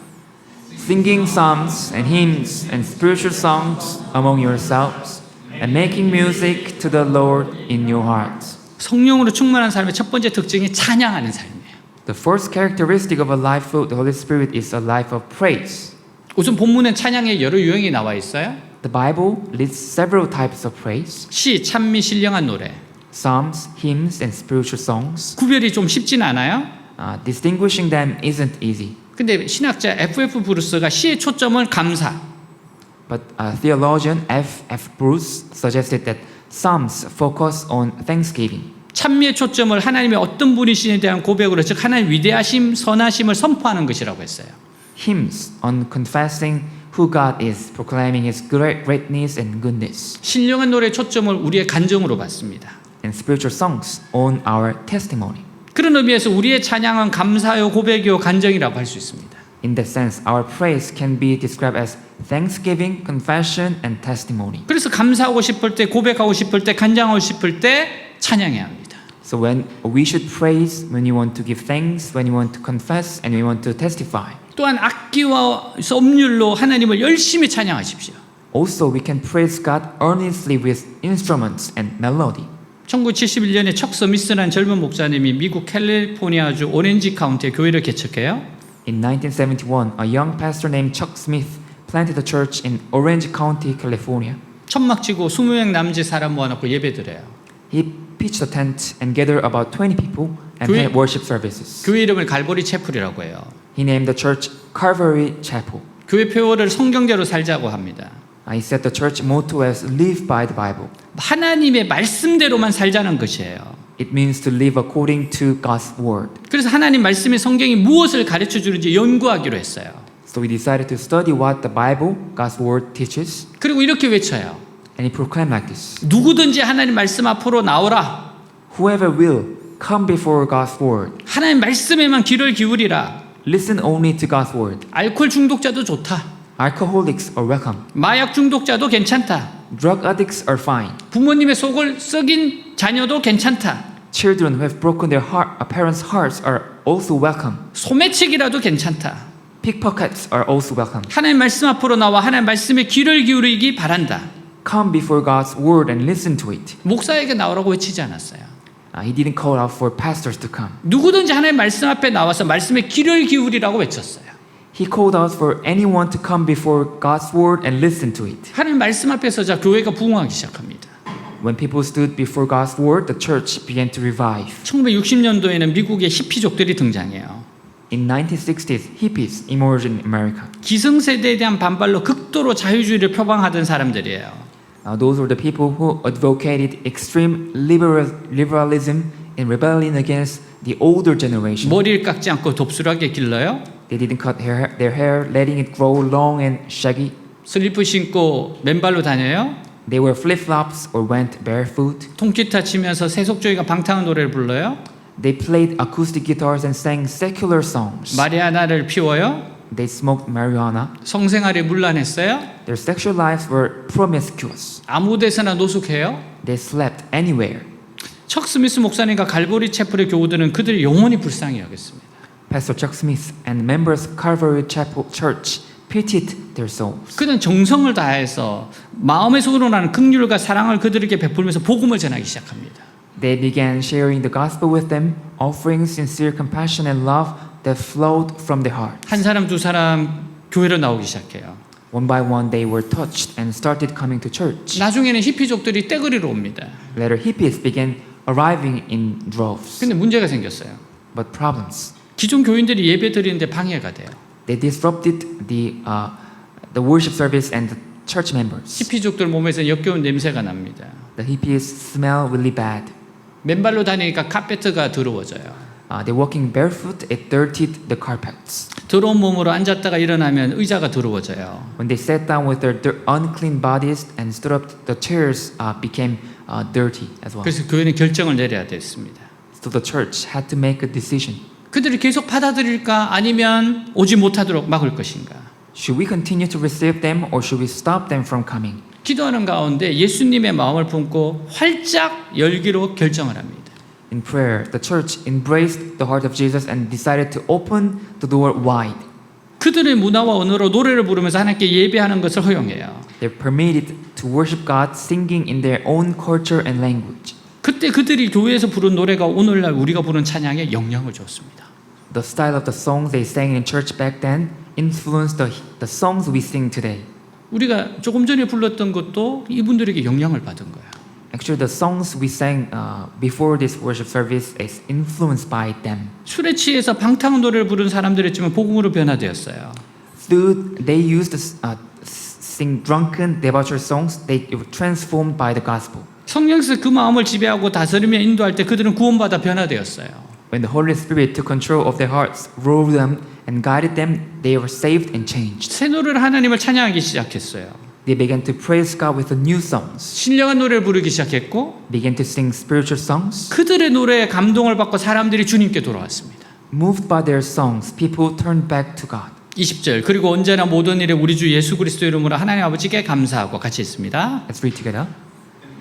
Singing psalms and hymns and spiritual songs among yourselves and making music to the Lord in your hearts. 성령으로 충만한 삶의 첫 번째 특징이 찬양하는 삶이에요. The first characteristic of a life filled with the Holy Spirit is a life of praise. 우선 본문엔 찬양의 여러 유형이 나와 있어요. The Bible lists several types of praise. 시, 찬미, 신령한 노래. Psalms, hymns, and spiritual songs. 구별이 좀 쉽진 않아요. Distinguishing them isn't easy. 근데 신학자 F.F. 브루스가 시의 초점은 감사, But theologian F.F. Bruce suggested that Psalms focus on thanksgiving. 찬미의 초점을 하나님의 어떤 분이신에 대한 고백으로, 즉 하나님의 위대하심, 선하심을 선포하는 것이라고 했어요. Hymns on confessing who God is, proclaiming His greatness and goodness. 신령한 노래의 초점을 우리의 간정으로 봤습니다. And spiritual songs on our testimony. 그런 의미에서 우리의 찬양은 감사요, 고백이요, 간정이라고 할 수 있습니다. In that sense, our praise can be described as thanksgiving, confession, and testimony. 그래서 감사하고 싶을 때, 고백하고 싶을 때, 간장하고 싶을 때 찬양해야 합니다. So when we should praise, when you want to give thanks, when you want to confess, and we want to testify. 또한 악기와 썸률로 하나님을 열심히 찬양하십시오. Also, we can praise God earnestly with instruments and melody. 1971년에 척 스미스라는 젊은 목사님이 미국 캘리포니아주 오렌지 카운티에 교회를 개척해요. In 1971, a young pastor named Chuck Smith planted a church in Orange County, California. 천막 치고 20명 남짓 사람 모아놓고 예배드려요. He pitched a tent and gathered about 20 people and 교회- had worship services. 교회 이름을 갈보리 채플이라고 해요. He named the church Calvary Chapel. 교회 표어를 성경대로 살자고 합니다. He set the church motto as live by the Bible. 하나님의 말씀대로만 살자는 것이에요. It means to live according to God's word. 그래서 하나님 말씀의 성경이 무엇을 가르쳐 주는지 연구하기로 했어요. So we decided to study what the Bible, God's word, teaches, 그리고 이렇게 외쳐요. and he proclaimed like this: 누구든지 하나님 말씀 앞으로 나오라. Whoever will come before God's word, 하나님 말씀에만 귀를 기울이라. listen only to God's word. 알코올 중독자도 좋다. Alcoholics are welcome. 마약 중독자도 괜찮다. Drug addicts are fine. 부모님의 속을 썩인 자녀도 괜찮다. Children who have broken their parents' hearts are also welcome. 소매치기라도 괜찮다. Pickpockets are also welcome. 하나님 말씀 앞으로 나와 하나님 말씀에 귀를 기울이기 바란다. Come before God's word and listen to it. 목사에게 나오라고 외치지 않았어요. He didn't call out for pastors to come. 누구든지 하나님 말씀 앞에 나와서 말씀에 귀를 기울이라고 외쳤어요. He called out for anyone to come before God's word and listen to it. 하나님 말씀 앞에 서자 교회가 부흥하기 시작합니다. When people stood before God's word, the church began to revive. 1960년도에는 미국의 히피족들이 등장해요. In 1960s, hippies emerged in America. 기성세대에 대한 반발로 극도로 자유주의를 표방하던 사람들이에요. Those were the people who advocated extreme liberalism in rebellion against the older generation. 머리를 깎지 않고 돕술하게 길러요. They didn't cut their hair, letting it grow long and shaggy. 슬리퍼 신고 맨발로 다녀요. They wore flip-flops or went barefoot. 통기타 치면서 세속주의가 방탕한 노래를 불러요. They played acoustic guitars and sang secular songs. 마리아나를 피워요. They smoked marijuana. 성생활에 문란했어요. Their sexual lives were promiscuous. 아무 데서나 노숙해요. They slept anywhere. 척 스미스 목사님과 갈보리 채플의 교우들은 그들을 영원히 불쌍히 여겼습니다. Pastor Chuck Smith and members of Calvary Chapel Church pitied their souls. 그는 정성을 다해서 마음에서 우러나는 긍휼과 사랑을 그들에게 베풀면서 복음을 전하기 시작합니다. They began sharing the gospel with them, offering sincere compassion and love that flowed from their heart. 한 사람 두 사람 교회로 나오기 시작해요. One by one, they were touched and started coming to church. 나중에는 히피족들이 떼거리로 옵니다. Later, hippies began arriving in droves. 근데 문제가 생겼어요. But problems. 기존 교인들이 예배 드리는데 방해가 돼요. They disrupted the worship service and the church members. 히피족들 몸에서 역겨운 냄새가 납니다. The hippies smell really bad. 맨발로 다니니까 카페트가 더러워져요. They're walking barefoot. It dirtied the carpets. 더러운 몸으로 앉았다가 일어나면 의자가 더러워져요. When they sat down with their unclean bodies and stood up, the chairs became dirty as well. 그래서 교회는 결정을 내려야 됐습니다. So the church had to make a decision. 그들을 계속 받아들일까 아니면 오지 못하도록 막을 것인가. Should we continue to receive them or should we stop them from coming? 기도하는 가운데 예수님의 마음을 품고 활짝 열기로 결정을 합니다. In prayer, the church embraced the heart of Jesus and decided to open the door wide. 그들의 문화와 언어로 노래를 부르면서 하나님께 예배하는 것을 허용해요. They're permitted to worship God singing in their own culture and language. 그때 그들이 교회에서 부른 노래가 오늘날 우리가 부른 찬양에 영향을 줬습니다. The style of the songs they sang in church back then influenced the songs we sing today. 우리가 조금 전에 불렀던 것도 이분들에게 영향을 받은 거예요. Actually, the songs we sang before this worship service is influenced by them. 술에 취해서 방탕한 노래를 부른 사람들이었지만 복음으로 변화되었어요. They used to sing drunken, debaucherous songs. They were transformed by the gospel. 성령께서 그 마음을 지배하고 다스리며 인도할 때 그들은 구원받아 변화되었어요. When the Holy Spirit took control of their hearts, ruled them, and guided them, they were saved and changed. 새 노래를 하나님을 찬양하기 시작했어요. They began to praise God with the new songs, 신령한 노래를 부르기 시작했고 began to sing spiritual songs. 그들의 노래에 감동을 받고 사람들이 주님께 돌아왔습니다. Moved by their songs, people turned back to God. 20절 그리고 언제나 모든 일에 우리 주 예수 그리스도 이름으로 하나님 아버지께 감사하고 같이 있습니다. Let's read together.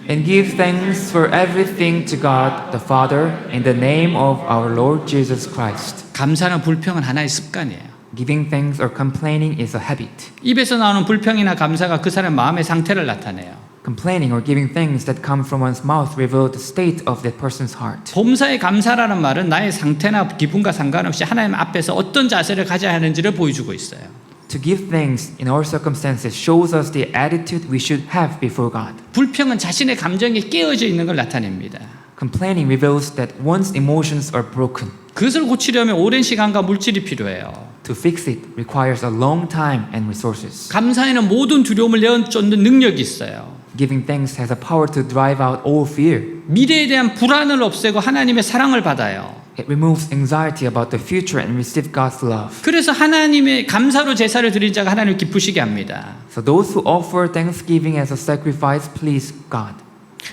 And give thanks for everything to God the Father in the name of our Lord Jesus Christ. 감사는 불평은 하나의 습관이에요. Giving thanks or complaining is a habit. 입에서 나오는 불평이나 감사가 그 사람의 마음의 상태를 나타내요. Complaining or giving things that come from one's mouth reveal the state of that person's heart. 범사에 감사라는 말은 나의 상태나 기분과 상관없이 하나님 앞에서 어떤 자세를 가져야 하는지를 보여주고 있어요. To give thanks in all circumstances shows us the attitude we should have before God. 불평은 자신의 감정이 깨어져 있는 걸 나타냅니다. Complaining reveals that one's emotions are broken. 그것을 고치려면 오랜 시간과 물질이 필요해요. To fix it requires a long time and resources. 감사에는 모든 두려움을 내어쫓는 능력이 있어요. Giving thanks has a power to drive out all fear. 미래에 대한 불안을 없애고 하나님의 사랑을 받아요. It removes anxiety about the future and receive God's love. 그래서 하나님의 감사로 제사를 드린 자가 하나님을 기쁘시게 합니다. So those who offer thanksgiving as a sacrifice please God.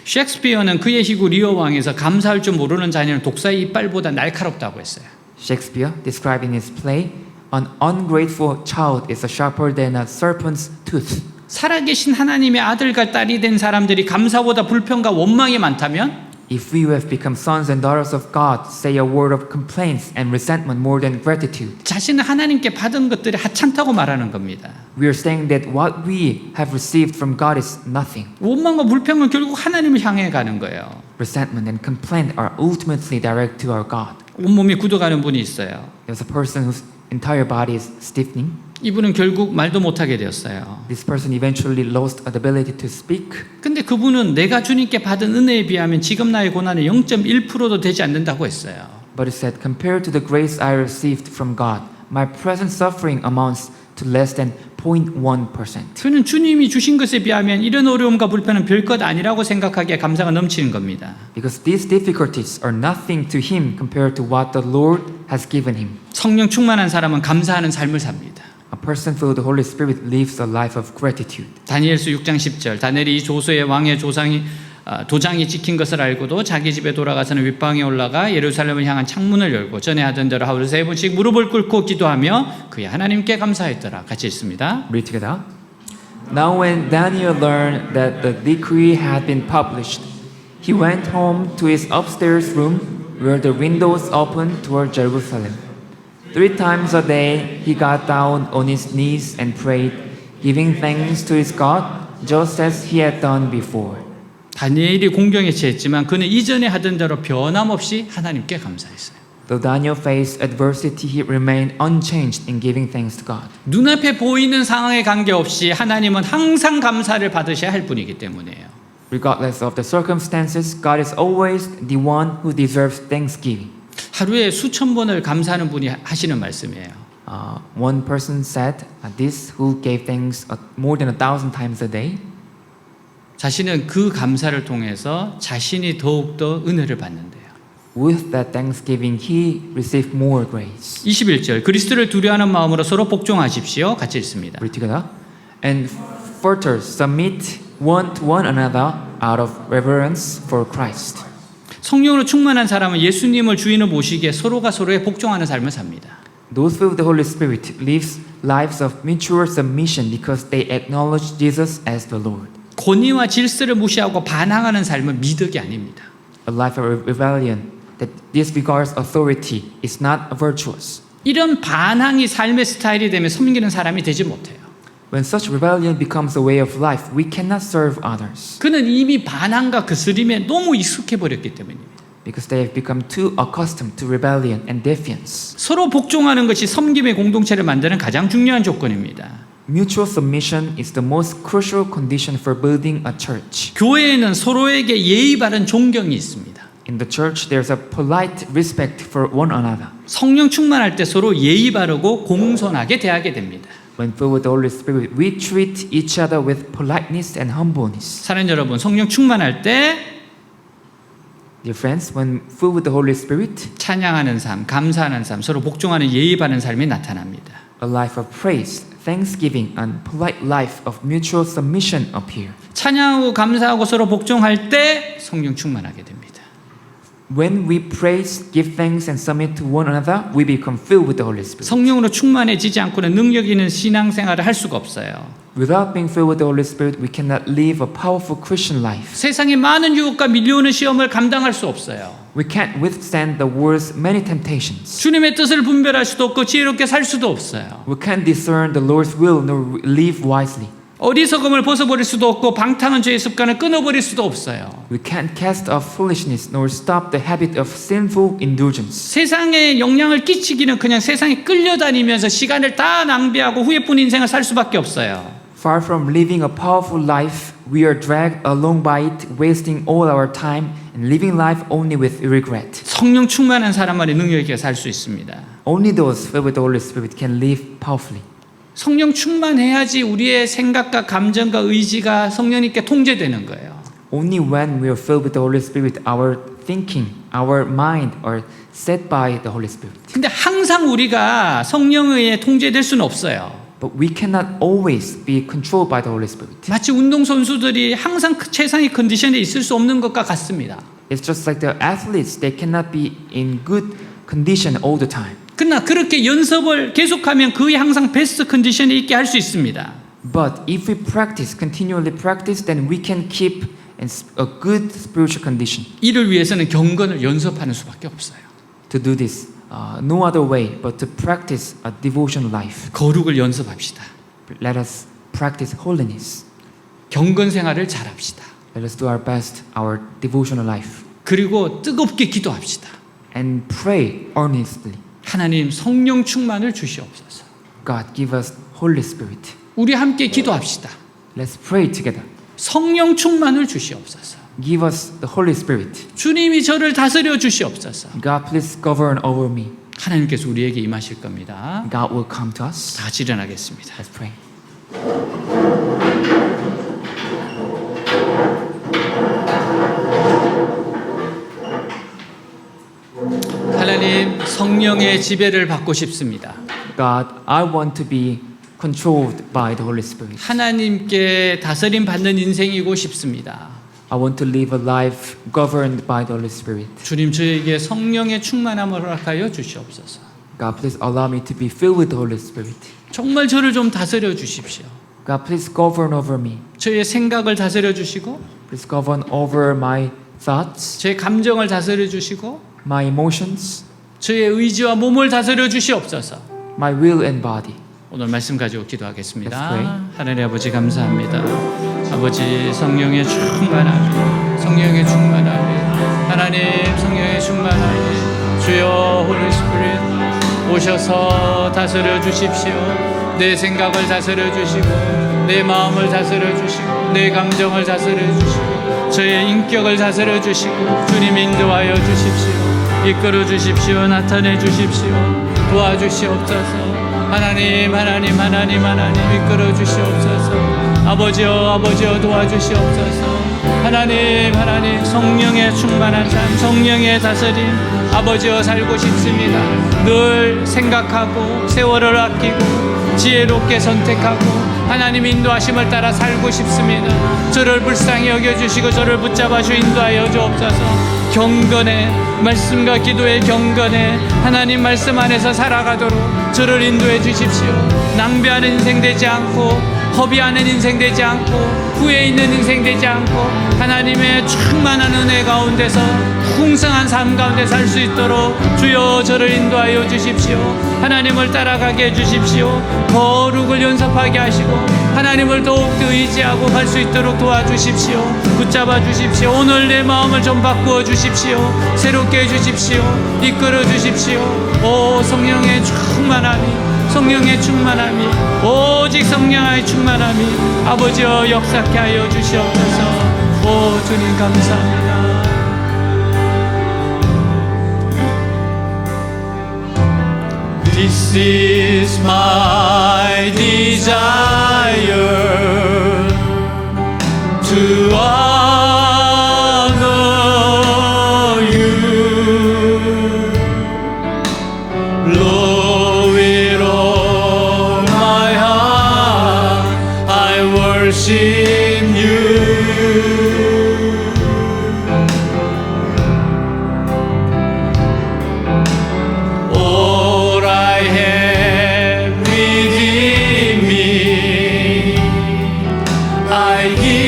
셰익스피어는 그의 희구 리어 왕에서 감사할 줄 모르는 자녀는 독사의 이빨보다 날카롭다고 했어요. Shakespeare described in his play, an ungrateful child is sharper than a serpent's tooth. 살아계신 하나님의 아들과 딸이 된 사람들이 감사보다 불평과 원망이 많다면 If we have become sons and daughters of God, say a word of complaints and resentment more than gratitude. 자신은 하나님께 받은 것들이 하찮다고 말하는 겁니다. We are saying that what we have received from God is nothing. 원망과 불평은 결국 하나님을 향해 가는 거예요. Resentment and complaint are ultimately direct to our God. 온몸이 굳어가는 분이 있어요. There's a person whose entire body is stiffening. 이분은 결국 말도 못하게 되었어요. This person eventually lost the ability to speak. 근데 그분은 내가 주님께 받은 은혜에 비하면 지금 나의 고난의 0.1%도 되지 않는다고 했어요. But he said, compared to the grace I received from God, my present suffering amounts to less than 0.1%. 그는 주님이 주신 것에 비하면 이런 어려움과 불편은 별것 아니라고 생각하기에 감사가 넘치는 겁니다. Because these difficulties are nothing to him compared to what the Lord has given him. 성령 충만한 사람은 감사하는 삶을 삽니다. A person filled with the Holy Spirit lives a life of gratitude. 다니엘서 6장 10절 다니엘이 이 조소의 왕의 도장이 찍힌 것을 알고도 자기 집에 돌아가서는 윗방에 올라가 예루살렘을 향한 창문을 열고 전에 하던 대로 하루 3번씩 무릎을 꿇고 기도하며 그의 하나님께 감사했더라. 같이 읽습니다. Read together. Now when Daniel learned that the decree had been published, he went home to his upstairs room where the windows opened toward Jerusalem. 3 times a day he got down on his knees and prayed, giving thanks to his God, just as he had done before. 다니엘이 공경에 처했지만 그는 이전에 하던 대로 변함없이 하나님께 감사했어요. Though Daniel faced adversity, he remained unchanged in giving thanks to God. 눈앞에 보이는 상황에 관계없이 하나님은 항상 감사를 받으셔야 할 분이기 때문이에요. Regardless of the circumstances, God is always the one who deserves thanksgiving. 하루에 수천 번을 감사하는 분이 하시는 말씀이에요. One person said, this who gave thanks more than 1,000 times a day. 자신은 그 감사를 통해서 자신이 더욱더 은혜를 받는데요. With that thanksgiving, he received more grace. 21절 그리스도를 두려워하는 마음으로 서로 복종하십시오. 같이 읽습니다. Read together. And further, submit one to one another out of reverence for Christ. 성령으로 충만한 사람은 예수님을 주인으로 모시기에 서로가 서로에 복종하는 삶을 삽니다. Those filled with the Holy Spirit live lives of mutual submission because they acknowledge Jesus as the Lord. 권위와 질서를 무시하고 반항하는 삶은 미덕이 아닙니다. A life of rebellion that disregards authority is not virtuous. 이런 반항이 삶의 스타일이 되면 섬기는 사람이 되지 못해요. When such rebellion becomes a way of life, we cannot serve others 그는 이미 반항과 거스림에 너무 익숙해 버렸기 때문입니다. because they have become too accustomed to rebellion and defiance. 서로 복종하는 것이 섬김의 공동체를 만드는 가장 중요한 조건입니다. Mutual submission is the most crucial condition for building a church. 교회에는 서로에게 예의 바른 존경이 있습니다. In the church, there's a polite respect for one another. 성령 충만할 때 서로 예의 바르고 공손하게 대하게 됩니다. When filled with the Holy Spirit, we treat each other with politeness and humbleness. 사랑하는 여러분, 성령 충만할 때 Dear friends, when filled with the Holy Spirit, 찬양하는 삶, 감사하는 삶, 서로 복종하는 예의 바른 삶이 나타납니다. a life of praise, thanksgiving, and polite life of mutual submission appear. 찬양하고 감사하고 서로 복종할 때 성령 충만하게 됩니다. When we praise, give thanks, and submit to one another, we become filled with the Holy Spirit. 성령으로 충만해지지 않고는 능력 있는 신앙생활을 할 수가 없어요. Without being filled with the Holy Spirit, we cannot live a powerful Christian life. 세상에 많은 유혹과 밀려오는 시험을 감당할 수 없어요. We can't withstand the world's many temptations. 주님의 뜻을 분별할 수도 없고 지혜롭게 살 수도 없어요. We can't discern the Lord's will nor live wisely. 어리석음을 벗어버릴 수도 없고 방탕한 죄의 습관을 끊어버릴 수도 없어요. We can't cast off foolishness nor stop the habit of sinful indulgence. 세상에 영향을 끼치기는 그냥 세상에 끌려다니면서 시간을 다 낭비하고 후회뿐 인생을 살 수밖에 없어요. Far from living a powerful life, we are dragged along by it, wasting all our time and living life only with regret. 성령 충만한 사람만이 능력 있게 살 수 있습니다. Only those filled with the Holy Spirit can live powerfully. 성령 충만해야지 우리의 생각과 감정과 의지가 성령님께 통제되는 거예요. Only when we are filled with the Holy Spirit, our thinking, our mind are set by the Holy Spirit. 근데 항상 우리가 성령에 의해 통제될 수는 없어요. But we cannot always be controlled by the Holy Spirit. 마치 운동선수들이 항상 최상의 컨디션에 있을 수 없는 것과 같습니다. It's just like the athletes, they cannot be in good condition all the time. 그러나 그렇게 연습을 계속하면 그의 항상 베스트 컨디션에 있게 할 수 있습니다. But if we practice, continually practice, then we can keep in a good spiritual condition. 이를 위해서는 경건을 연습하는 수밖에 없어요. To do this, no other way but to practice a devotional life. 거룩을 연습합시다. Let us practice holiness. 경건 생활을 잘합시다. Let us do our best, our devotional life. 그리고 뜨겁게 기도합시다. And pray earnestly. 하나님 성령 충만을 주시옵소서. God, give us Holy Spirit. 우리 함께 기도합시다. Let's pray together. 성령 충만을 주시옵소서. Give us the Holy Spirit. 주님이 저를 다스려 주시옵소서. God, please govern over me. 하나님께서 우리에게 임하실 겁니다. God will come to us. 다 일어나겠습니다. Let's pray. 하나님 성령의 지배를 받고 싶습니다. God, I want to be controlled by the Holy Spirit. 하나님께 다스림 받는 인생이고 싶습니다. I want to live a life governed by the Holy Spirit. 주님 저에게 성령의 충만함을 허락하여 주시옵소서. God, please allow me to be filled with the Holy Spirit. 정말 저를 좀 다스려 주십시오. God, please govern over me. 저의 생각을 다스려 주시고 Please govern over my thoughts, 제 감정을 다스려 주시고 my emotions, 저의 의지와 몸을 다스려 주시옵소서. my will and body. 오늘 말씀 가지고 기도하겠습니다. Let's pray. 하나님 아버지 감사합니다. 아버지 성령의 충만함이 성령의 충만함이 하나님 성령의 충만함이 주여 홀리 스피릿 오셔서 다스려 주십시오. 내 생각을 다스려 주시고 내 마음을 다스려 주시고 내 감정을 다스려 주시고 저의 인격을 다스려 주시고 주님 인도하여 주십시오. 이끌어 주십시오. 나타내 주십시오. 도와주시옵소서. 하나님 이끌어 주시옵소서. 아버지여 도와주시옵소서. 하나님 성령의 충만한 삶 성령의 다스림 아버지여 살고 싶습니다. 늘 생각하고 세월을 아끼고 지혜롭게 선택하고 하나님 인도하심을 따라 살고 싶습니다. 저를 불쌍히 여겨주시고 저를 붙잡아 주 인도하여 주옵소서. 경건에 말씀과 기도의 경건에 하나님 말씀 안에서 살아가도록 저를 인도해 주십시오. 낭비하는 인생 되지 않고 허비하는 인생 되지 않고 후회 있는 인생 되지 않고 하나님의 충만한 은혜 가운데서 풍성한 삶 가운데 살 수 있도록 주여 저를 인도하여 주십시오. 하나님을 따라가게 해주십시오. 거룩을 연습하게 하시고 하나님을 더욱더 의지하고 갈 수 있도록 도와주십시오. 붙잡아 주십시오. 오늘 내 마음을 좀 바꾸어 주십시오. 새롭게 해주십시오. 이끌어 주십시오. 오 성령의 충만함이 오직 성령의 충만함이 아버지여 역사케 하여 주시옵소서. 오 주님 감사합니다. This is my desire to honor you, Lord, with all my heart I worship you. All I have within me, I give.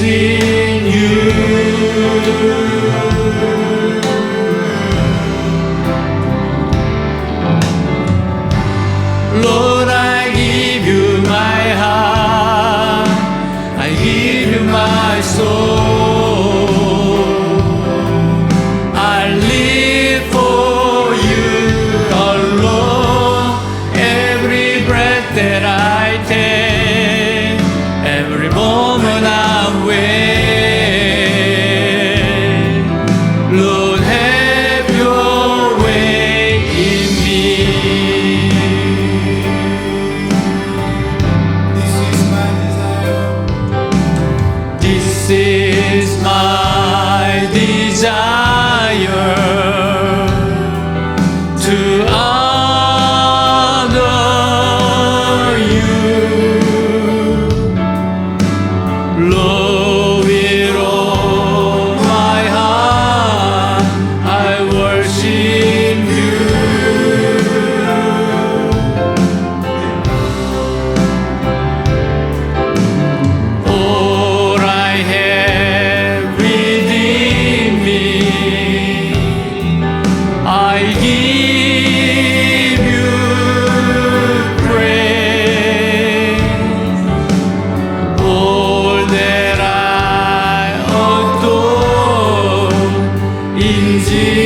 in you. Lord, I give you my heart, I give you my soul. I live for you alone. Every breath that I take, every moment I'm awake. Lord, have your way in me. This is my desire to honor you. Lord, with all my heart, I worship you. All I have within me, I give you praise. All that I adore in Jesus.